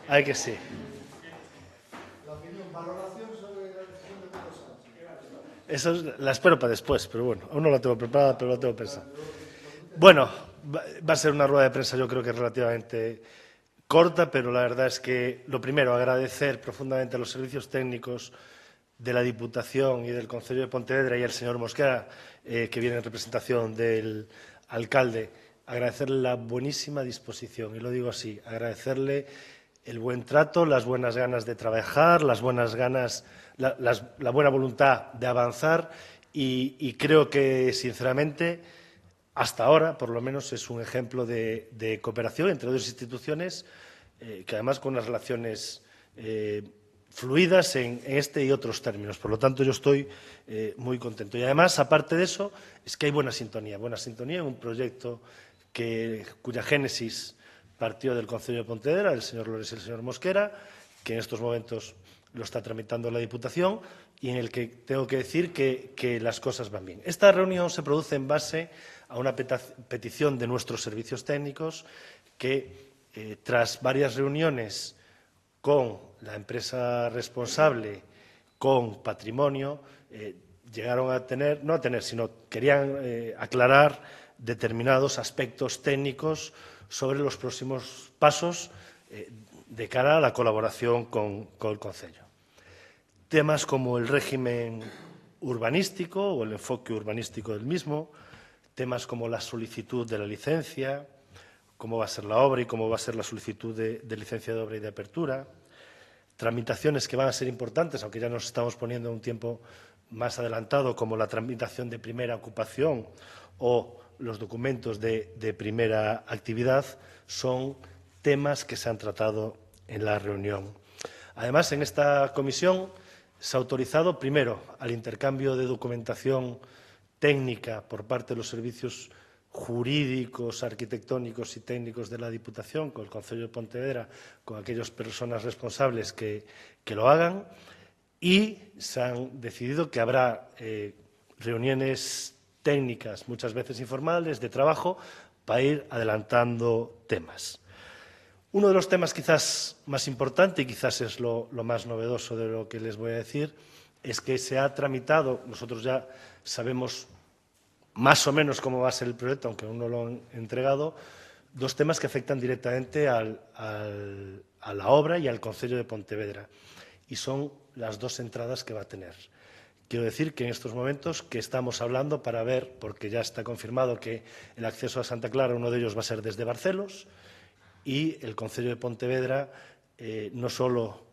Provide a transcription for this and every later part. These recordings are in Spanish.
Hay que sí. La opinión, valoración sobre la decisión de Pedro Sánchez. Esa la espero para después, pero bueno, aún no la tengo preparada, pero la tengo pensada. Bueno, va a ser una rueda de prensa yo creo que relativamente corta, pero la verdad es que, lo primero, agradecer profundamente a los servicios técnicos de la Diputación y del Concello de Pontevedra y al señor Mosquera, que viene en representación del alcalde, agradecerle la buenísima disposición, y lo digo así, agradecerle el buen trato, las buenas ganas de trabajar, las buenas ganas, la buena voluntad de avanzar y creo que, sinceramente, hasta ahora, por lo menos, es un ejemplo de cooperación entre dos instituciones que, además, con unas relaciones fluidas en este y otros términos. Por lo tanto, yo estoy muy contento. Y, además, aparte de eso, es que hay buena sintonía en un proyecto cuya génesis partió del Concello de Pontevedra, del señor Lores y el señor Mosquera, que en estos momentos lo está tramitando la Diputación y en el que tengo que decir que las cosas van bien. Esta reunión se produce en base a una petición de nuestros servicios técnicos que, tras varias reuniones con la empresa responsable, con Patrimonio, llegaron a tener, no a tener, sino querían aclarar determinados aspectos técnicos sobre los próximos pasos de cara a la colaboración con el Concello. Temas como el régimen urbanístico o el enfoque urbanístico del mismo, temas como la solicitud de la licencia, cómo va a ser la obra y cómo va a ser la solicitud de licencia de obra y de apertura, tramitaciones que van a ser importantes, aunque ya nos estamos poniendo un tiempo más adelantado, como la tramitación de primera ocupación o los documentos de primera actividad, son temas que se han tratado en la reunión. Además, en esta comisión se ha autorizado, primero, al intercambio de documentación técnica por parte de los servicios jurídicos, arquitectónicos y técnicos de la Diputación, con el Concello de Pontevedra, con aquellas personas responsables que lo hagan, y se han decidido que habrá reuniones técnicas, muchas veces informales, de trabajo, para ir adelantando temas. Uno de los temas quizás más importante, y quizás es lo más novedoso de lo que les voy a decir, es que se ha tramitado, nosotros ya sabemos más o menos cómo va a ser el proyecto, aunque aún no lo han entregado, dos temas que afectan directamente a la obra y al Concello de Pontevedra, y son las dos entradas que va a tener. Quiero decir que en estos momentos que estamos hablando para ver, porque ya está confirmado que el acceso a Santa Clara, uno de ellos va a ser desde Barcelos, y el Concello de Pontevedra no solo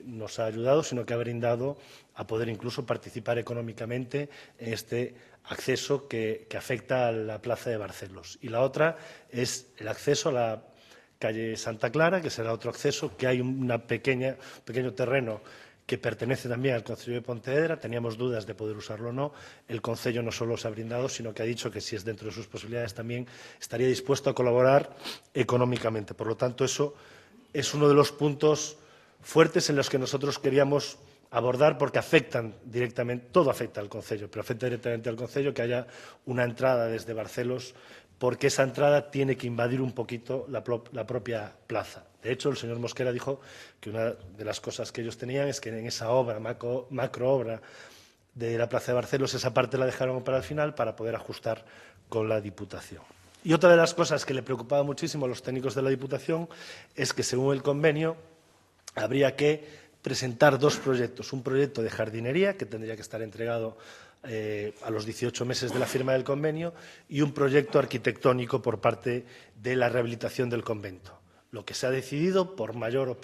nos ha ayudado, sino que ha brindado a poder incluso participar económicamente en este acceso que afecta a la plaza de Barcelos. Y la otra es el acceso a la calle Santa Clara, que será otro acceso, que hay un pequeño terreno que pertenece también al Concello de Pontevedra. Teníamos dudas de poder usarlo o no. El Concello no solo se ha brindado, sino que ha dicho que si es dentro de sus posibilidades también estaría dispuesto a colaborar económicamente. Por lo tanto, eso es uno de los puntos fuertes en los que nosotros queríamos abordar, porque afectan directamente, todo afecta al Concello, pero afecta directamente al Concello que haya una entrada desde Barcelos, porque esa entrada tiene que invadir un poquito la propia plaza. De hecho, el señor Mosquera dijo que una de las cosas que ellos tenían es que en esa obra, macro obra de la plaza de Barcelos, esa parte la dejaron para el final para poder ajustar con la Diputación. Y otra de las cosas que le preocupaba muchísimo a los técnicos de la Diputación es que, según el convenio, habría que presentar dos proyectos. Un proyecto de jardinería, que tendría que estar entregado a los 18 meses de la firma del convenio, y un proyecto arquitectónico por parte de la rehabilitación del convento. Lo que se ha decidido por mayor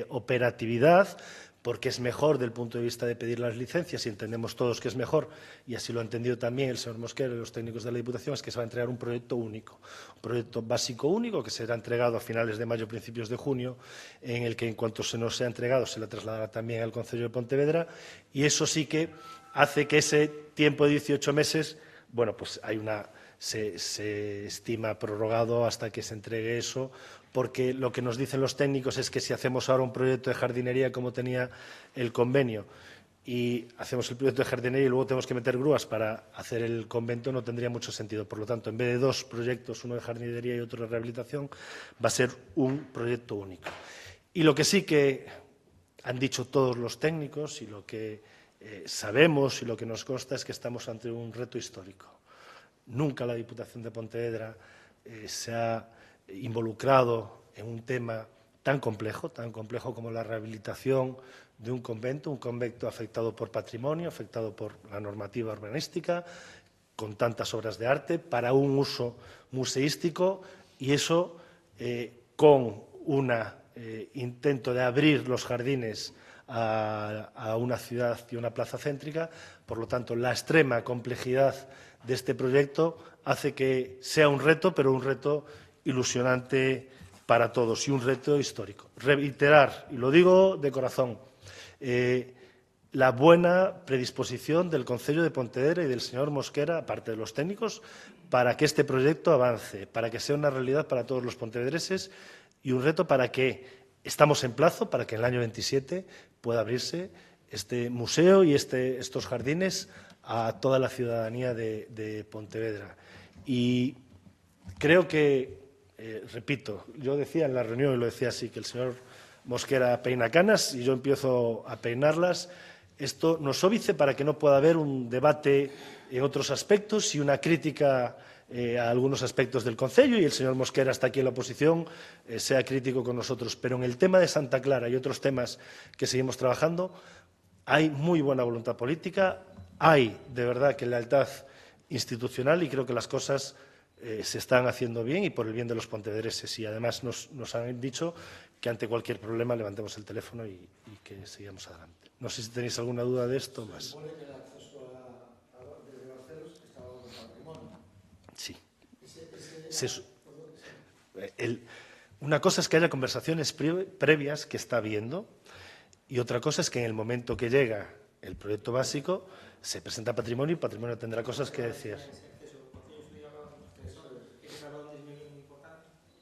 operatividad, porque es mejor del punto de vista de pedir las licencias, y entendemos todos que es mejor, y así lo ha entendido también el señor Mosquera y los técnicos de la Diputación, es que se va a entregar un proyecto único, un proyecto básico único que será entregado a finales de mayo, principios de junio, en el que, en cuanto se nos sea entregado, se le trasladará también al Concello de Pontevedra, y eso sí que hace que ese tiempo de 18 meses, bueno, pues se estima prorrogado hasta que se entregue eso, porque lo que nos dicen los técnicos es que si hacemos ahora un proyecto de jardinería como tenía el convenio y hacemos el proyecto de jardinería y luego tenemos que meter grúas para hacer el convento, no tendría mucho sentido. Por lo tanto, en vez de dos proyectos, uno de jardinería y otro de rehabilitación, va a ser un proyecto único. Y lo que sí que han dicho todos los técnicos y lo que sabemos y lo que nos consta es que estamos ante un reto histórico. Nunca la Diputación de Pontevedra se ha involucrado en un tema tan complejo como la rehabilitación de un convento afectado por patrimonio, afectado por la normativa urbanística, con tantas obras de arte, para un uso museístico, y eso con un intento de abrir los jardines a una ciudad y una plaza céntrica. Por lo tanto, la extrema complejidad de este proyecto hace que sea un reto, pero un reto ilusionante para todos y un reto histórico. Reiterar, y lo digo de corazón, la buena predisposición del Concello de Pontevedra y del señor Mosquera, aparte de los técnicos, para que este proyecto avance, para que sea una realidad para todos los pontevedreses y un reto para que estamos en plazo, para que en el año 27 pueda abrirse este museo y estos jardines a toda la ciudadanía de Pontevedra. Y creo que, repito, yo decía en la reunión, y lo decía así, que el señor Mosquera peina canas y yo empiezo a peinarlas. Esto nos óbice para que no pueda haber un debate en otros aspectos y una crítica a algunos aspectos del Concello, y el señor Mosquera está aquí en la oposición, sea crítico con nosotros. Pero en el tema de Santa Clara y otros temas que seguimos trabajando, hay muy buena voluntad política, hay de verdad que lealtad institucional, y creo que las cosas se están haciendo bien y por el bien de los pontevedreses. Y además nos han dicho que ante cualquier problema levantemos el teléfono y que sigamos adelante. No sé si tenéis alguna duda de esto más. Sí. Una cosa es que haya conversaciones previas, que está habiendo, y otra cosa es que en el momento que llega el proyecto básico se presenta Patrimonio y Patrimonio tendrá cosas que decir.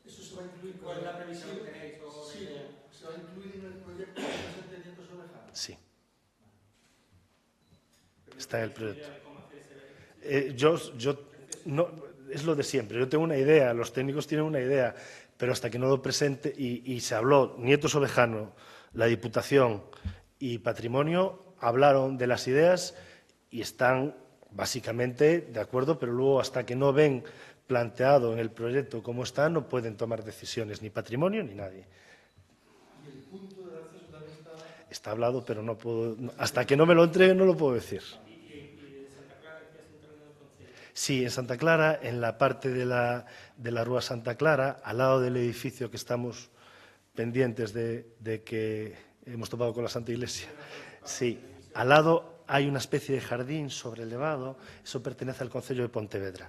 ¿Eso se va a incluir? ¿Cuál es la previsión que tenéis? Sí, ¿se va a incluir en el proyecto de los entendimientos ovejanos? Sí. Está en el proyecto. No, es lo de siempre. Yo tengo una idea, los técnicos tienen una idea, pero hasta que no lo presente, y se habló, Nietos Ovejano, la Diputación y Patrimonio hablaron de las ideas y están básicamente de acuerdo, pero luego hasta que no ven planteado en el proyecto cómo está, no pueden tomar decisiones, ni Patrimonio ni nadie. ¿Y el punto del acceso también está? Está hablado, pero no puedo, hasta que no me lo entreguen no lo puedo decir. Sí, en Santa Clara, en la parte de la Rúa Santa Clara, al lado del edificio que estamos pendientes de que hemos topado con la Santa Iglesia. Sí, al lado hay una especie de jardín sobrelevado, eso pertenece al Concello de Pontevedra.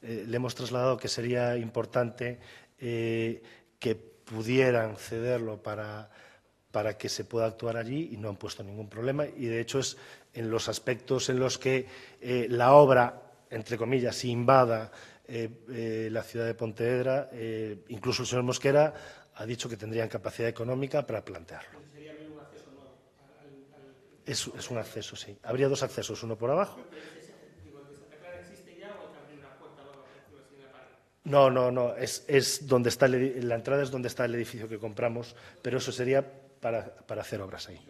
Le hemos trasladado que sería importante que pudieran cederlo para que se pueda actuar allí, y no han puesto ningún problema. Y, de hecho, es en los aspectos en los que la obra, entre comillas, invada la ciudad de Pontevedra, incluso el señor Mosquera ha dicho que tendrían capacidad económica para plantearlo. ¿Sería un acceso nuevo? Es un acceso, sí. Habría dos accesos, uno por abajo. Digo, ¿el de Santa Clara existe ya o hay que abrir una puerta nueva para decirlo así en la pared? No, es donde está la entrada es donde está el edificio que compramos, pero eso sería para hacer obras ahí.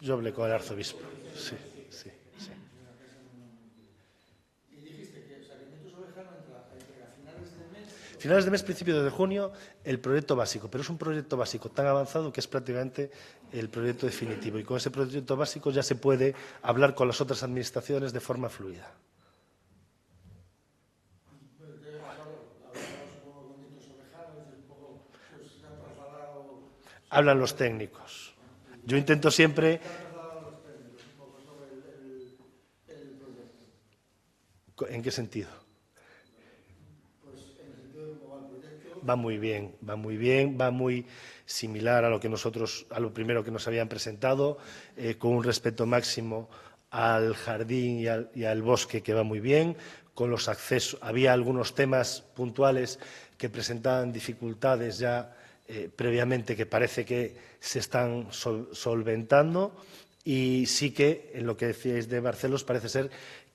Yo hablé con el arzobispo. Sí. Y dijiste que Nietos Ovejano entra a finales de mes. Finales de mes, principios de junio, el proyecto básico, pero es un proyecto básico tan avanzado que es prácticamente el proyecto definitivo, y con ese proyecto básico ya se puede hablar con las otras administraciones de forma fluida. Hablan los técnicos. Yo intento siempre. ¿En qué sentido? Va muy bien, va muy similar a lo primero que nos habían presentado, con un respeto máximo al jardín y al bosque, que va muy bien, con los accesos. Había algunos temas puntuales que presentaban dificultades ya previamente, que parece que se están solventando, y sí que, en lo que decíais de Barcelos, parece ser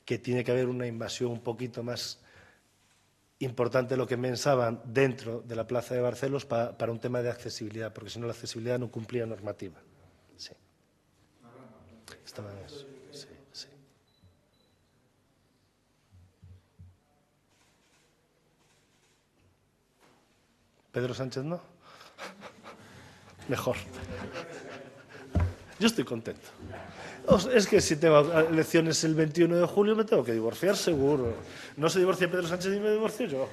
que tiene que haber una invasión un poquito más importante lo que pensaban dentro de la plaza de Barcelos para un tema de accesibilidad, porque si no la accesibilidad no cumplía normativa. Sí. Estaba en eso. Sí, sí. Pedro Sánchez no. Mejor. Yo estoy contento. Es que si tengo elecciones el 21 de julio me tengo que divorciar seguro. No se divorcia Pedro Sánchez y me divorcio yo.